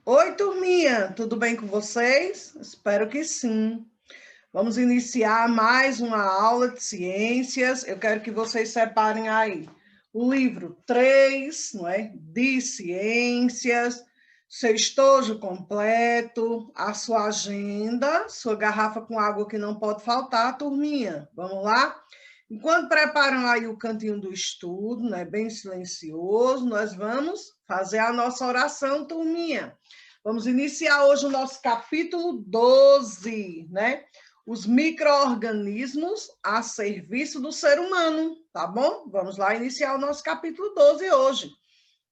Oi, turminha, tudo bem com vocês? Espero que sim. Vamos iniciar mais uma aula de ciências. Eu quero que vocês separem aí o livro 3, não é? De ciências, seu estojo completo, a sua agenda, sua garrafa com água que não pode faltar, turminha. Vamos lá? Enquanto preparam aí o cantinho do estudo, né, bem silencioso, nós vamos fazer a nossa oração, turminha. Vamos iniciar hoje o nosso capítulo 12, né? Os micro-organismos a serviço do ser humano, tá bom? Vamos lá iniciar o nosso capítulo 12 hoje.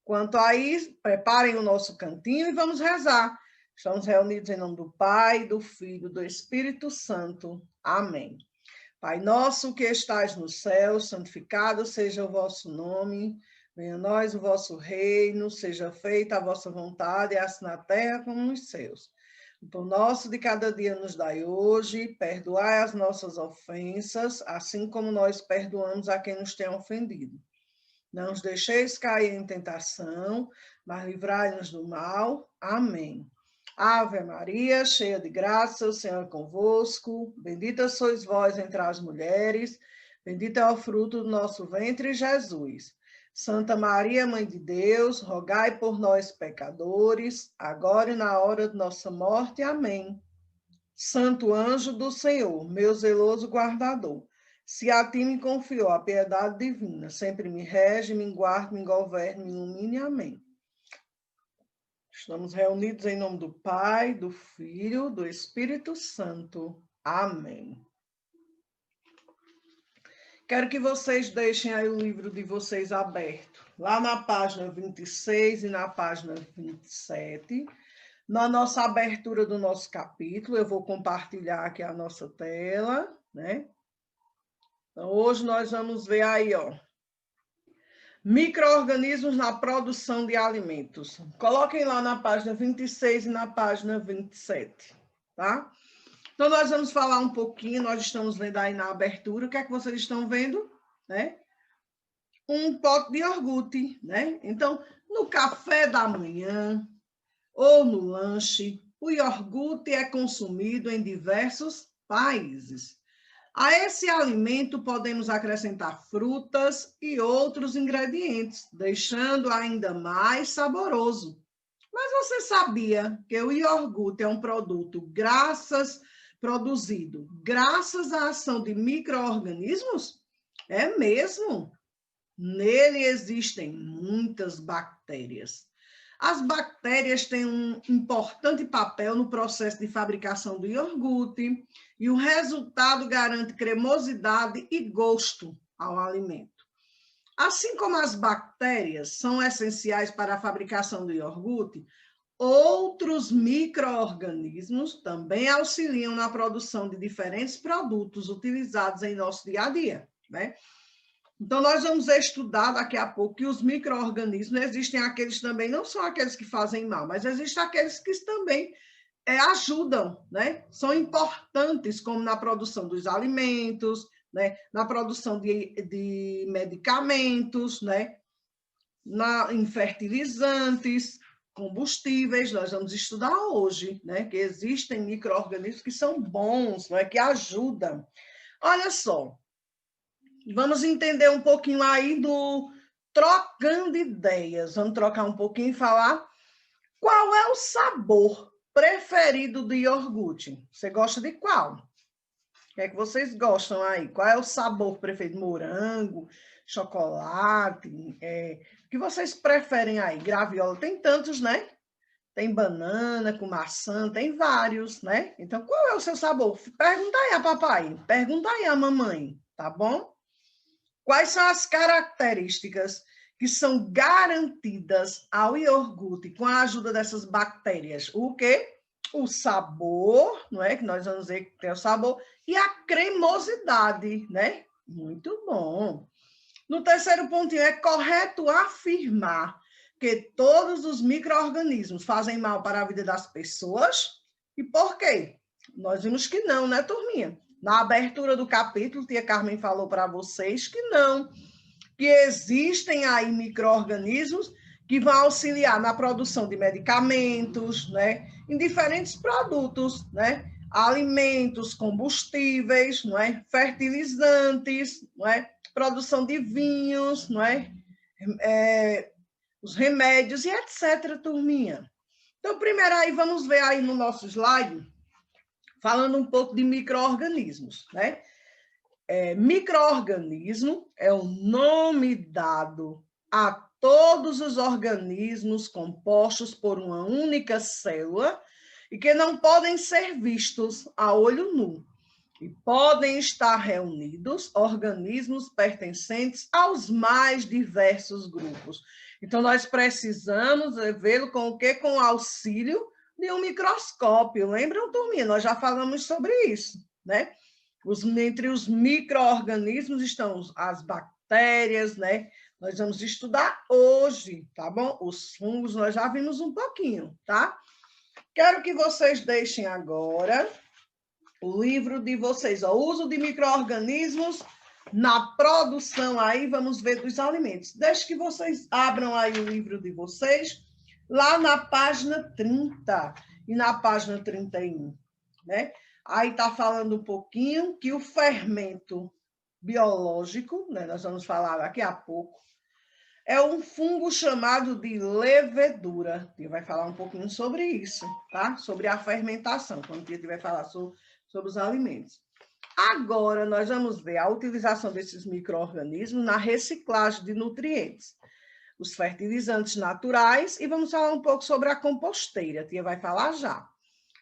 Quanto aí, preparem o nosso cantinho e vamos rezar. Estamos reunidos em nome do Pai, do Filho, do Espírito Santo. Amém. Pai nosso que estais no céu, santificado seja o vosso nome. Venha a nós o vosso reino, seja feita a vossa vontade, assim na terra como nos céus. O pão nosso de cada dia nos dai hoje, perdoai as nossas ofensas, assim como nós perdoamos a quem nos tem ofendido. Não os deixeis cair em tentação, mas livrai-nos do mal. Amém. Ave Maria, cheia de graça, o Senhor é convosco. Bendita sois vós entre as mulheres, bendito é o fruto do nosso ventre, Jesus. Santa Maria, Mãe de Deus, rogai por nós, pecadores, agora e na hora de nossa morte. Amém. Santo anjo do Senhor, meu zeloso guardador, se a ti me confiou a piedade divina, sempre me rege, me guarde, me governe, me ilumine. Amém. Estamos reunidos em nome do Pai, do Filho, do Espírito Santo. Amém. Quero que vocês deixem aí o livro de vocês aberto, lá na página 26 e na página 27. Na nossa abertura do nosso capítulo, eu vou compartilhar aqui a nossa tela, né? Então, hoje nós vamos ver aí, ó, micro-organismos na produção de alimentos. Coloquem lá na página 26 e na página 27, tá? Então, nós vamos falar um pouquinho, nós estamos vendo aí na abertura, o que é que vocês estão vendo, né? Um pote de iogurte, né? Então, no café da manhã ou no lanche, o iogurte é consumido em diversos países. A esse alimento podemos acrescentar frutas e outros ingredientes, deixando ainda mais saboroso. Mas você sabia que o iogurte é um produto produzido graças à ação de micro-organismos? É mesmo. Nele existem muitas bactérias. As bactérias têm um importante papel no processo de fabricação do iogurte e o resultado garante cremosidade e gosto ao alimento. Assim como as bactérias são essenciais para a fabricação do iogurte, outros micro-organismos também auxiliam na produção de diferentes produtos utilizados em nosso dia a dia, né? Então, nós vamos estudar daqui a pouco que os micro-organismos, existem aqueles também, não são aqueles que fazem mal, mas existem aqueles que também ajudam, né? São importantes, como na produção dos alimentos, né? Na produção de medicamentos, né? Em fertilizantes, combustíveis, nós vamos estudar hoje, né? Que existem micro-organismos que são bons, né? Que ajudam. Olha só, vamos entender um pouquinho aí do trocando ideias. Vamos trocar um pouquinho e falar qual é o sabor preferido do iogurte. Você gosta de qual? O que é que vocês gostam aí? Qual é o sabor preferido? Morango, chocolate? O que vocês preferem aí? Graviola? Tem tantos, né? Tem banana com maçã, tem vários, né? Então, qual é o seu sabor? Pergunta aí a papai, pergunta aí a mamãe, tá bom? Quais são as características que são garantidas ao iogurte com a ajuda dessas bactérias? O quê? O sabor, não é? Que nós vamos dizer que tem o sabor, e a cremosidade, né? Muito bom. No terceiro pontinho, é correto afirmar que todos os micro-organismos fazem mal para a vida das pessoas? E por quê? Nós vimos que não, né, turminha? Na abertura do capítulo, tia Carmen falou para vocês que não, que existem aí micro-organismos que vão auxiliar na produção de medicamentos, né, em diferentes produtos, né, alimentos, combustíveis, não é, fertilizantes, não é, produção de vinhos, não é, os remédios e etc, turminha. Então, primeiro aí, vamos ver aí no nosso slide, falando um pouco de micro-organismos, né? Micro-organismo é o nome dado a todos os organismos compostos por uma única célula e que não podem ser vistos a olho nu. E podem estar reunidos organismos pertencentes aos mais diversos grupos. Então, nós precisamos vê-lo com o quê? Com o auxílio de um microscópio. Lembram, turminha? Nós já falamos sobre isso, né? Entre os micro-organismos estão as bactérias, né? Nós vamos estudar hoje, tá bom? Os fungos, nós já vimos um pouquinho, tá? Quero que vocês deixem agora o livro de vocês, ó, uso de micro-organismos na produção aí, vamos ver, dos alimentos. Deixe que vocês abram aí o livro de vocês, lá na página 30 e na página 31, né? Aí está falando um pouquinho que o fermento biológico, né, nós vamos falar daqui a pouco, é um fungo chamado de levedura. E vai falar um pouquinho sobre isso, tá? Sobre a fermentação, quando a gente vai falar sobre os alimentos. Agora, nós vamos ver a utilização desses micro-organismos na reciclagem de nutrientes, os fertilizantes naturais, e vamos falar um pouco sobre a composteira, a tia vai falar já.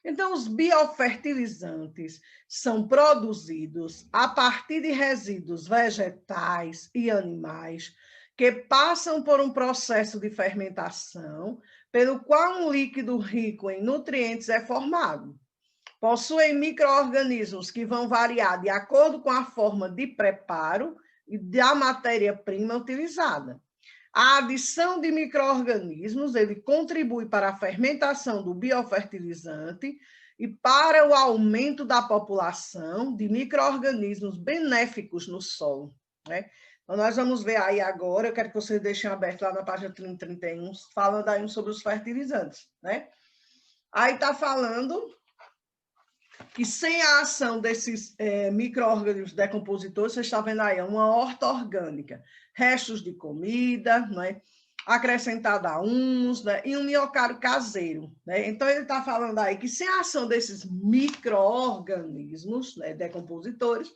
Então, os biofertilizantes são produzidos a partir de resíduos vegetais e animais que passam por um processo de fermentação, pelo qual um líquido rico em nutrientes é formado. Possuem micro-organismos que vão variar de acordo com a forma de preparo e da matéria-prima utilizada. A adição de micro-organismos, ele contribui para a fermentação do biofertilizante e para o aumento da população de micro-organismos benéficos no solo, né? Então, nós vamos ver aí agora, eu quero que vocês deixem aberto lá na página 30 e 31, falando aí sobre os fertilizantes, né? Aí está falando que sem a ação desses micro-organismos decompositores, você está vendo aí, uma horta orgânica, restos de comida, né, acrescentada a humus, né, e um miocárdio caseiro. Né? Então, ele está falando aí que sem a ação desses micro-organismos, né, decompositores,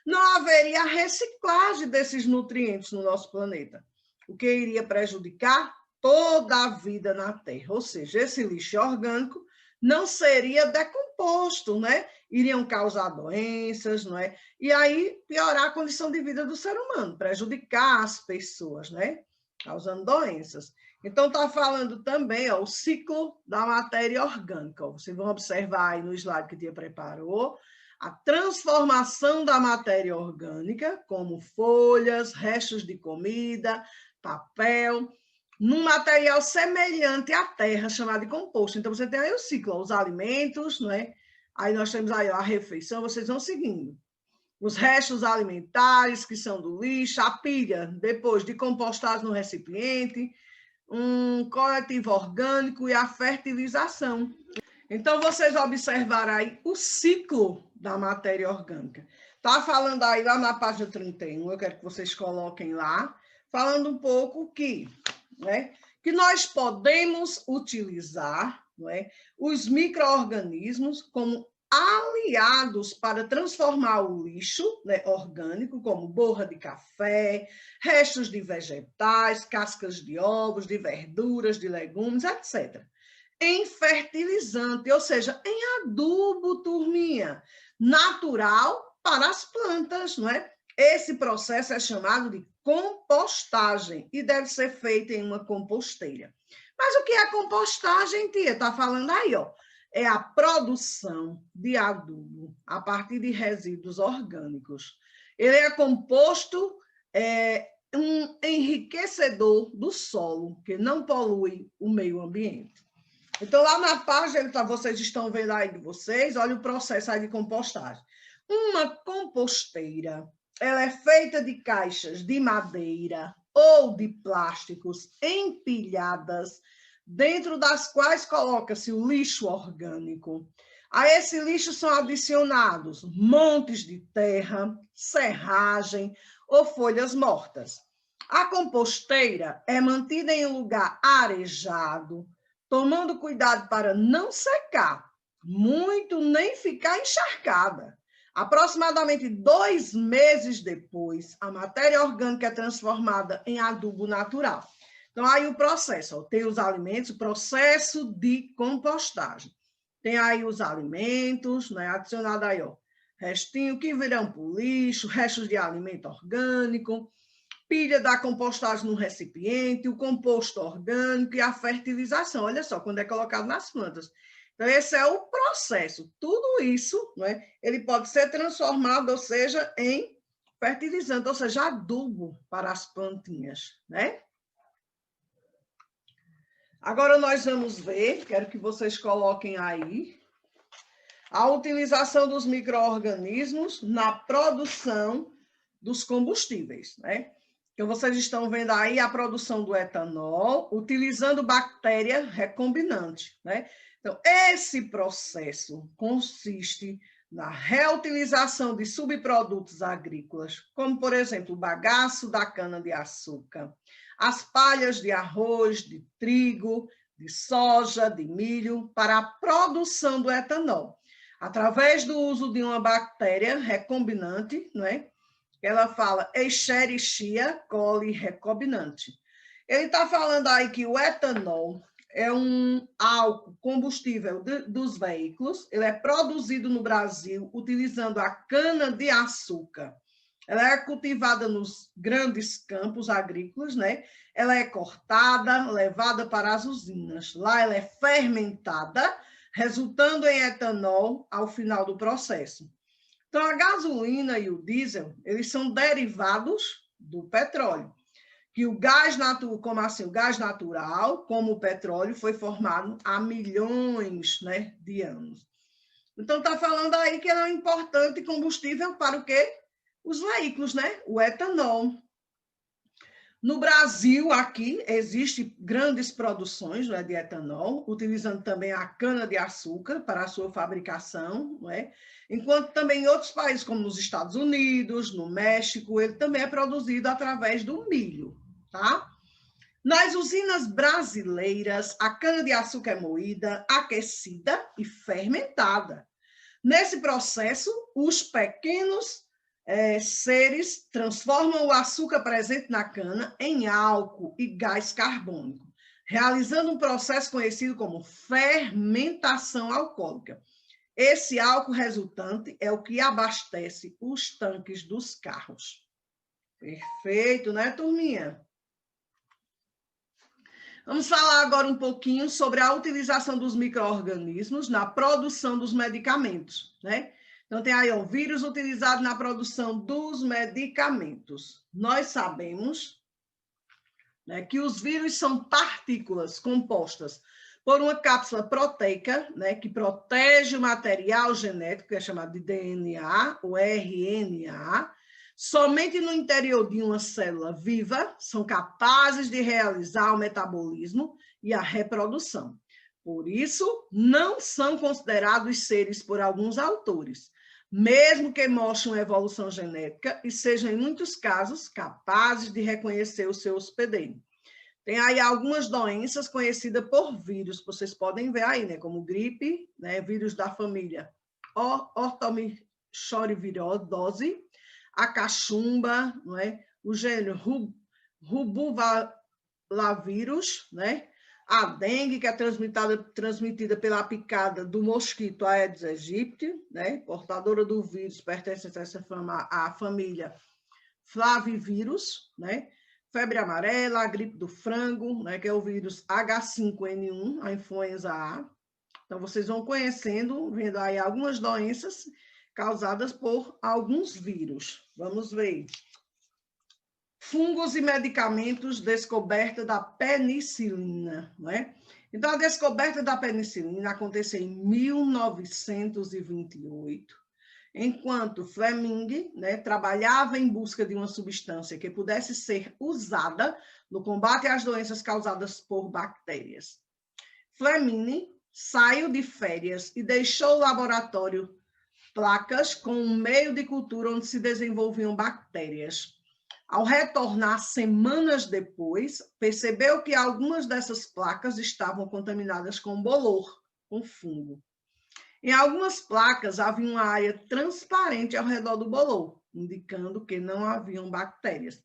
não haveria reciclagem desses nutrientes no nosso planeta, o que iria prejudicar toda a vida na Terra. Ou seja, esse lixo orgânico não seria decomposto, né? Iriam causar doenças, não é? E aí piorar a condição de vida do ser humano, prejudicar as pessoas, né? Causando doenças. Então, está falando também, ó, o ciclo da matéria orgânica. Ó. Vocês vão observar aí no slide que a tia preparou, a transformação da matéria orgânica, como folhas, restos de comida, papel, num material semelhante à terra, chamado de composto. Então, você tem aí o ciclo, os alimentos, não é? Aí nós temos aí a refeição, vocês vão seguindo. Os restos alimentares, que são do lixo, a pilha, depois de compostados no recipiente, um coletivo orgânico e a fertilização. Então, vocês observaram aí o ciclo da matéria orgânica. Está falando aí lá na página 31, eu quero que vocês coloquem lá, falando um pouco que nós podemos utilizar os micro-organismos como aliados para transformar o lixo orgânico, como borra de café, restos de vegetais, cascas de ovos, de verduras, de legumes, etc., em fertilizante, ou seja, em adubo, turminha, natural para as plantas, não é? Esse processo é chamado de compostagem e deve ser feito em uma composteira. Mas o que é compostagem, tia? Está falando aí, ó. É a produção de adubo a partir de resíduos orgânicos. Ele é composto, um enriquecedor do solo, que não polui o meio ambiente. Então, lá na página, vocês estão vendo aí de vocês, olha o processo aí de compostagem. Uma composteira ela é feita de caixas de madeira ou de plásticos empilhadas, dentro das quais coloca-se o lixo orgânico. A esse lixo são adicionados montes de terra, serragem ou folhas mortas. A composteira é mantida em um lugar arejado, tomando cuidado para não secar muito nem ficar encharcada. Aproximadamente 2 meses depois, a matéria orgânica é transformada em adubo natural. Então, aí o processo, ó, tem os alimentos, o processo de compostagem. Tem aí os alimentos, né, adicionado aí, ó, restinho que virão para o lixo, restos de alimento orgânico, pilha da compostagem no recipiente, o composto orgânico e a fertilização. Olha só, quando é colocado nas plantas. Então, esse é o processo. Tudo isso, né, ele pode ser transformado, ou seja, em fertilizante, ou seja, adubo para as plantinhas, né? Agora nós vamos ver, quero que vocês coloquem aí, a utilização dos micro-organismos na produção dos combustíveis, né? Então, vocês estão vendo aí a produção do etanol, utilizando bactéria recombinante, né? Então, esse processo consiste na reutilização de subprodutos agrícolas, como, por exemplo, o bagaço da cana-de-açúcar, as palhas de arroz, de trigo, de soja, de milho, para a produção do etanol, através do uso de uma bactéria recombinante, não é? Ela fala Escherichia coli recombinante. Ele está falando aí que o etanol é um álcool combustível dos veículos, ele é produzido no Brasil utilizando a cana-de-açúcar. Ela é cultivada nos grandes campos agrícolas, né? Ela é cortada, levada para as usinas. Lá ela é fermentada, resultando em etanol ao final do processo. Então, a gasolina e o diesel, eles são derivados do petróleo. Que o gás natural, como assim, o gás natural, como o petróleo, foi formado há milhões, né, de anos. Então, está falando aí que é um importante combustível para o quê? Os veículos, né? O etanol. No Brasil, aqui, existem grandes produções, né, de etanol, utilizando também a cana-de-açúcar para a sua fabricação, não é? Enquanto também em outros países, como nos Estados Unidos, no México, ele também é produzido através do milho, tá? Nas usinas brasileiras, a cana-de-açúcar é moída, aquecida e fermentada. Nesse processo, os pequenos seres transformam o açúcar presente na cana em álcool e gás carbônico, realizando um processo conhecido como fermentação alcoólica. Esse álcool resultante é o que abastece os tanques dos carros. Perfeito, né, turminha? Vamos falar agora um pouquinho sobre a utilização dos micro-organismos na produção dos medicamentos, né? Então, tem aí o vírus utilizado na produção dos medicamentos. Nós sabemos, né, que os vírus são partículas compostas por uma cápsula proteica, né, que protege o material genético, que é chamado de DNA, ou RNA. Somente no interior de uma célula viva são capazes de realizar o metabolismo e a reprodução. Por isso, não são considerados seres por alguns autores, mesmo que mostrem uma evolução genética e sejam, em muitos casos, capazes de reconhecer o seu hospedeiro. Tem aí algumas doenças conhecidas por vírus, vocês podem ver aí, né, como gripe, né, vírus da família ortomichoriviridose, a cachumba, não é? O gênero rubuvavírus, né? A dengue, que é transmitida pela picada do mosquito Aedes aegypti, né? Portadora do vírus, pertencente à família flavivírus, né? Febre amarela, a gripe do frango, né? Que é o vírus H5N1, a influenza A. Então, vocês vão conhecendo, vendo aí algumas doenças causadas por alguns vírus. Vamos ver. Fungos e medicamentos, descoberta da penicilina, não é? Então, a descoberta da penicilina aconteceu em 1928 enquanto Fleming, né, trabalhava em busca de uma substância que pudesse ser usada no combate às doenças causadas por bactérias. Fleming saiu de férias e deixou o laboratório placas com um meio de cultura onde se desenvolviam bactérias. Ao retornar semanas depois, percebeu que algumas dessas placas estavam contaminadas com bolor, com fungo. Em algumas placas havia uma área transparente ao redor do bolor, indicando que não haviam bactérias.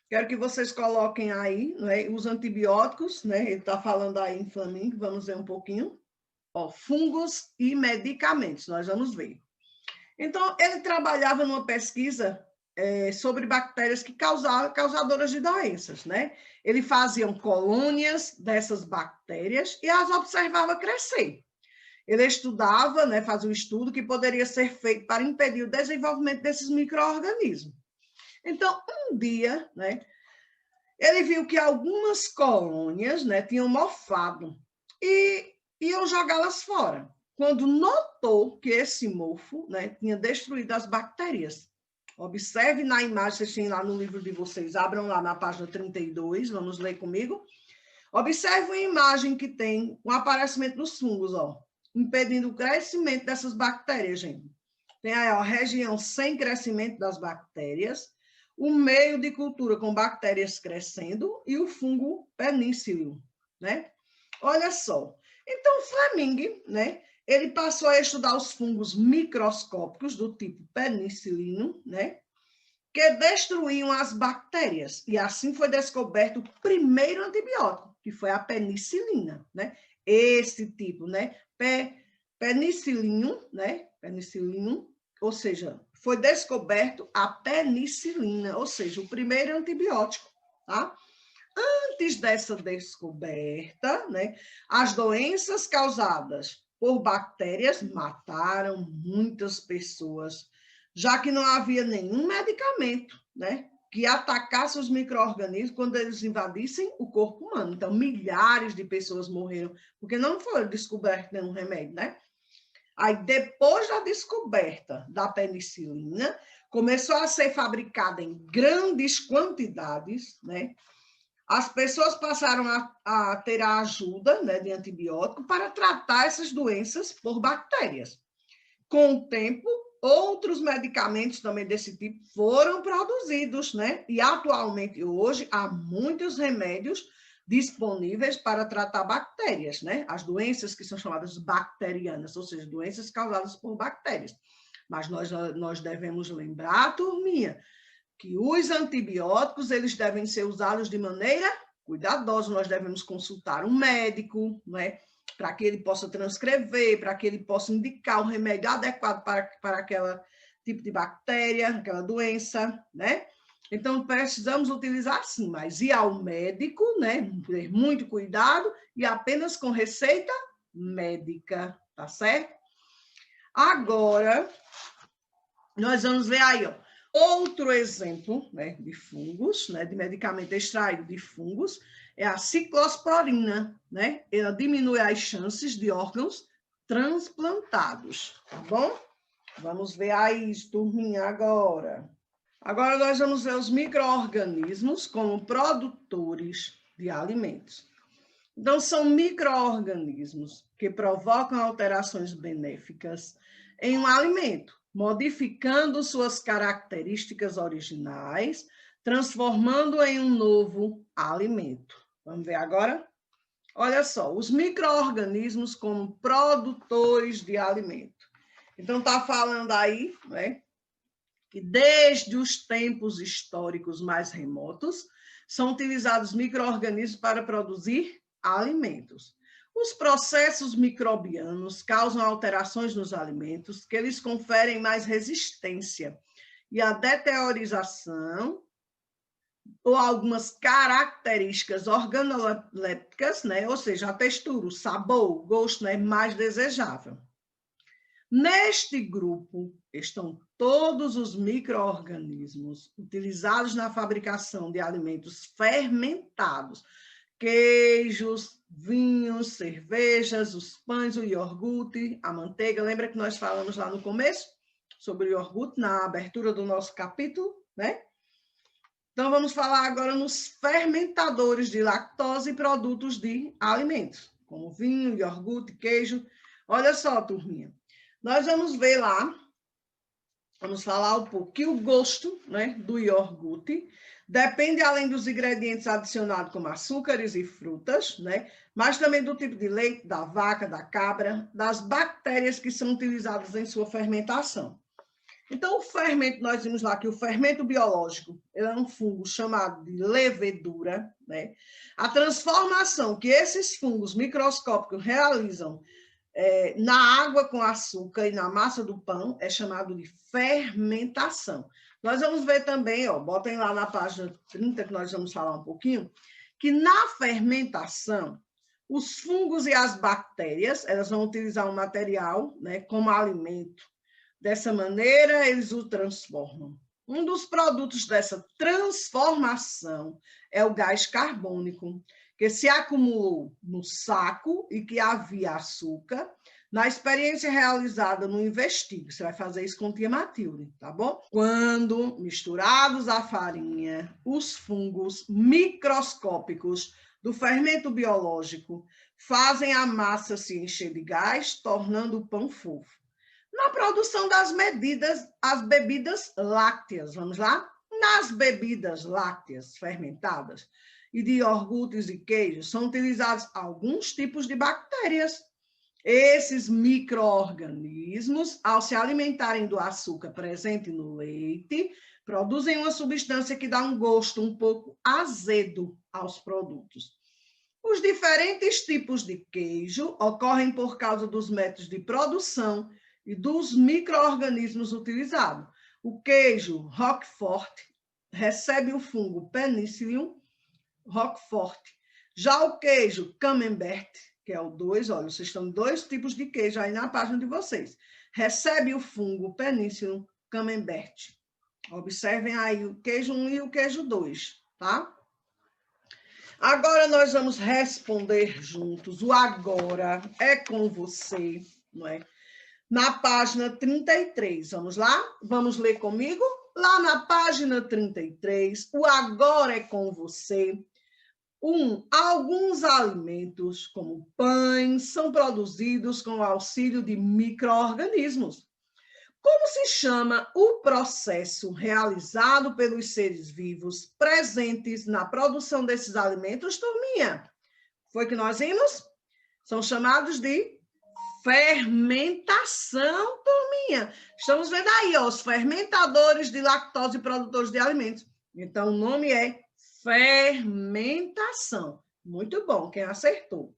Quero que vocês coloquem aí, né, os antibióticos, né? Ele está falando aí em Fleming, vamos ver um pouquinho. Ó, fungos e medicamentos, nós vamos ver. Então, ele trabalhava numa pesquisa sobre bactérias causadoras de doenças, né? Ele fazia colônias dessas bactérias e as observava crescer. Ele estudava, né, fazia um estudo que poderia ser feito para impedir o desenvolvimento desses micro-organismos. Então, um dia, né, ele viu que algumas colônias, né, tinham mofado e iam jogá-las fora, quando notou que esse mofo, né, tinha destruído as bactérias. Observe na imagem, vocês têm lá no livro de vocês, abram lá na página 32, vamos ler comigo. Observe uma imagem que tem o aparecimento dos fungos, ó, impedindo o crescimento dessas bactérias, gente. Tem aí a região sem crescimento das bactérias, o meio de cultura com bactérias crescendo e o fungo penicillium, né? Olha só. Então, Fleming, né, ele passou a estudar os fungos microscópicos do tipo penicillinum, né, que destruíam as bactérias. E assim foi descoberto o primeiro antibiótico, que foi a penicilina, né? Esse tipo, né? Penicillinum, né? Penicillinum, ou seja, foi descoberto a penicilina, ou seja, o primeiro antibiótico, tá? Antes dessa descoberta, né, as doenças causadas por bactérias mataram muitas pessoas, já que não havia nenhum medicamento, né, que atacasse os micro-organismos quando eles invadissem o corpo humano. Então, milhares de pessoas morreram, porque não foi descoberto nenhum remédio, né? Aí, depois da descoberta da penicilina, começou a ser fabricada em grandes quantidades, né? As pessoas passaram a ter a ajuda, né, de antibiótico para tratar essas doenças por bactérias. Com o tempo, outros medicamentos também desse tipo foram produzidos, né? E atualmente, hoje, há muitos remédios disponíveis para tratar bactérias, né? As doenças que são chamadas bacterianas, ou seja, doenças causadas por bactérias. Mas nós devemos lembrar, turminha, que os antibióticos, eles devem ser usados de maneira cuidadosa. Nós devemos consultar um médico, né, para que ele possa transcrever, para que ele possa indicar o remédio adequado para aquele tipo de bactéria, aquela doença, né? Então, precisamos utilizar sim, mas ir ao médico, né, ter muito cuidado e apenas com receita médica, tá certo? Agora, nós vamos ver aí, ó, outro exemplo, né, de fungos, né, de medicamento extraído de fungos, é a ciclosporina, né? Ela diminui as chances de órgãos transplantados, tá bom? Vamos ver aí, turminha, agora. Agora nós vamos ver os micro-organismos como produtores de alimentos. Então, são micro-organismos que provocam alterações benéficas em um alimento, modificando suas características originais, transformando em um novo alimento. Vamos ver agora? Olha só, os micro-organismos como produtores de alimento. Então, está falando aí, né, que desde os tempos históricos mais remotos, são utilizados micro-organismos para produzir alimentos. Os processos microbianos causam alterações nos alimentos que lhes conferem mais resistência e a deteriorização ou algumas características organolépticas, né? Ou seja, a textura, o sabor, o gosto, né, mais desejável. Neste grupo estão todos os micro-organismos utilizados na fabricação de alimentos fermentados, queijos, vinhos, cervejas, os pães, o iogurte, a manteiga. Lembra que nós falamos lá no começo? sobre o iogurte na abertura do nosso capítulo, né? Então, vamos falar agora nos fermentadores de lactose e produtos de alimentos, como vinho, iogurte, queijo. Olha só, turminha, nós vamos ver lá, vamos falar um pouco que o gosto, né, do iogurte depende, além dos ingredientes adicionados, como açúcares e frutas, né, mas também do tipo de leite, da vaca, da cabra, das bactérias que são utilizadas em sua fermentação. Então, o fermento, nós vimos lá que o fermento biológico ele é um fungo chamado de levedura, né? A transformação que esses fungos microscópicos realizam na água com açúcar e na massa do pão é chamado de fermentação. Nós vamos ver também, ó, botem lá na página 30, que nós vamos falar um pouquinho, que na fermentação, os fungos e as bactérias, elas vão utilizar um material, né, como alimento. Dessa maneira, eles o transformam. Um dos produtos dessa transformação é o gás carbônico, que se acumulou no saco e que havia açúcar. Na experiência realizada no Investigue, você vai fazer isso com tia Matilde, tá bom? Quando misturados à farinha, os fungos microscópicos do fermento biológico fazem a massa se encher de gás, tornando o pão fofo. Na produção das as bebidas lácteas, vamos lá? Nas bebidas lácteas fermentadas e de iogurtes e queijos são utilizados alguns tipos de bactérias. Esses micro-organismos, ao se alimentarem do açúcar presente no leite, produzem uma substância que dá um gosto um pouco azedo aos produtos. Os diferentes tipos de queijo ocorrem por causa dos métodos de produção e dos micro-organismos utilizados. O queijo Roquefort recebe o fungo Penicillium Roquefort. Já o queijo Camembert, que é o 2, olha, vocês estão 2 tipos de queijo aí na página de vocês, recebe o fungo Penicillium Camembert. Observem aí o queijo 1 e o queijo 2, tá? Agora nós vamos responder juntos. O agora é com você, não é? Na página 33, vamos lá? Vamos ler comigo? Lá na página 33, o agora é com você. Alguns alimentos, como pães, são produzidos com o auxílio de micro-organismos. Como se chama o processo realizado pelos seres vivos presentes na produção desses alimentos, turminha? Foi que nós vimos? São chamados de fermentação, turminha. Estamos vendo aí, ó, os fermentadores de lactose e produtores de alimentos. Então, o nome é fermentação. Muito bom, quem acertou.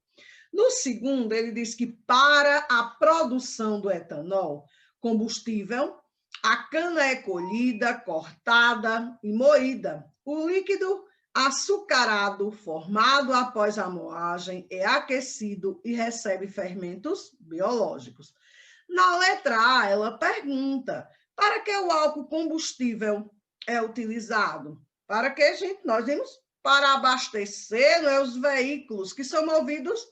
No segundo, ele diz que para a produção do etanol, combustível, a cana é colhida, cortada e moída. O líquido açucarado, formado após a moagem, é aquecido e recebe fermentos biológicos. Na letra A, ela pergunta, para que o álcool combustível é utilizado? Para que, gente? Nós vimos para abastecer, não é, os veículos que são movidos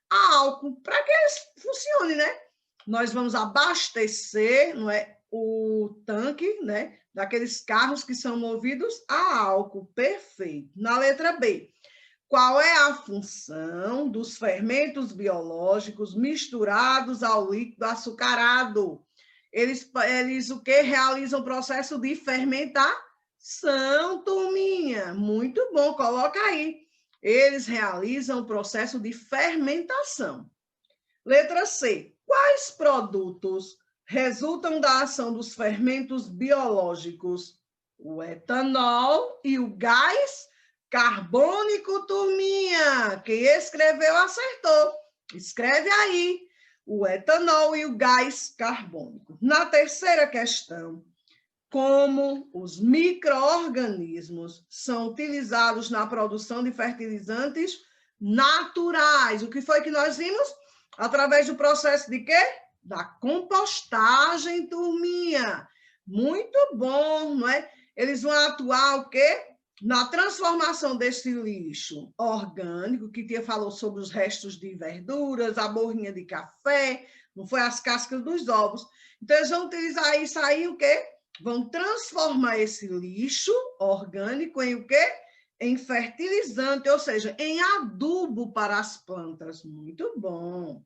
a álcool, para que eles funcionem, né? Nós vamos abastecer, não é, o tanque, né, daqueles carros que são movidos a álcool. Perfeito. Na letra B, qual é a função dos fermentos biológicos misturados ao líquido açucarado? Eles o que? Realizam o processo de fermentação, turminha. Muito bom, coloca aí. Eles realizam o processo de fermentação. Letra C. Quais produtos resultam da ação dos fermentos biológicos? O etanol e o gás carbônico, turminha. Quem escreveu acertou. Escreve aí. O etanol e o gás carbônico. Na terceira questão, como os micro-organismos são utilizados na produção de fertilizantes naturais? O que foi que nós vimos? Através do processo de quê? Da compostagem, turminha. Muito bom, não é? Eles vão atuar o quê? Na transformação desse lixo orgânico, que tia falou sobre os restos de verduras, a borrinha de café, Não foi as cascas dos ovos. Então, eles vão utilizar isso aí, o quê? Vão transformar esse lixo orgânico em o quê? Em fertilizante, ou seja, em adubo para as plantas. Muito bom.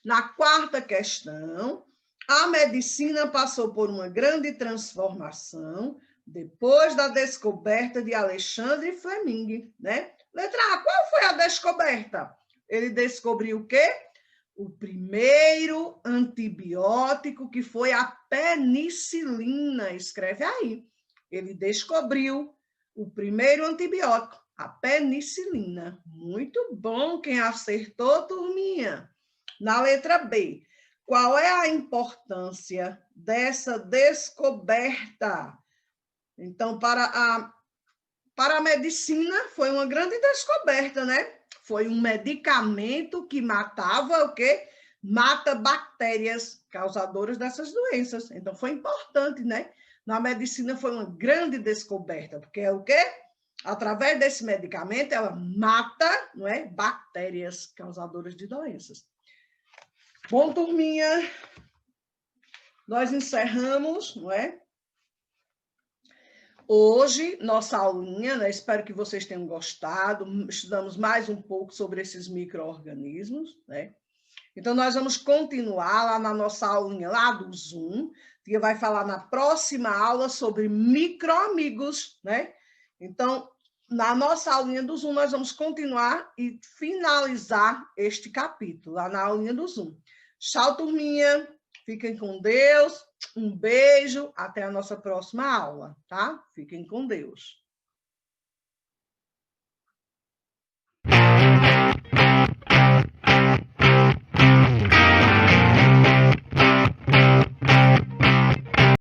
Na quarta questão, a medicina passou por uma grande transformação depois da descoberta de Alexandre Fleming, né? Letra A, qual foi a descoberta? Ele descobriu o quê? O primeiro antibiótico, que foi a penicilina. Escreve aí. Ele descobriu o primeiro antibiótico, a penicilina. Muito bom quem acertou, turminha. Na letra B, qual é a importância dessa descoberta? Então, para a medicina, foi uma grande descoberta, né? Foi um medicamento que matava o quê? Mata bactérias causadoras dessas doenças. Então, foi importante, né? Na medicina foi uma grande descoberta, porque é o quê? Através desse medicamento, ela mata, não é? Bactérias causadoras de doenças. Bom, turminha, nós encerramos, não é? Hoje, nossa aulinha, né? Espero que vocês tenham gostado. Estudamos mais um pouco sobre esses micro-organismos, né? Então, nós vamos continuar lá na nossa aulinha lá do Zoom, que vai falar na próxima aula sobre micro-amigos, né? Então, na nossa aulinha do Zoom, nós vamos continuar e finalizar este capítulo, lá na aulinha do Zoom. Tchau, turminha. Fiquem com Deus. Um beijo. Até a nossa próxima aula, tá? Fiquem com Deus.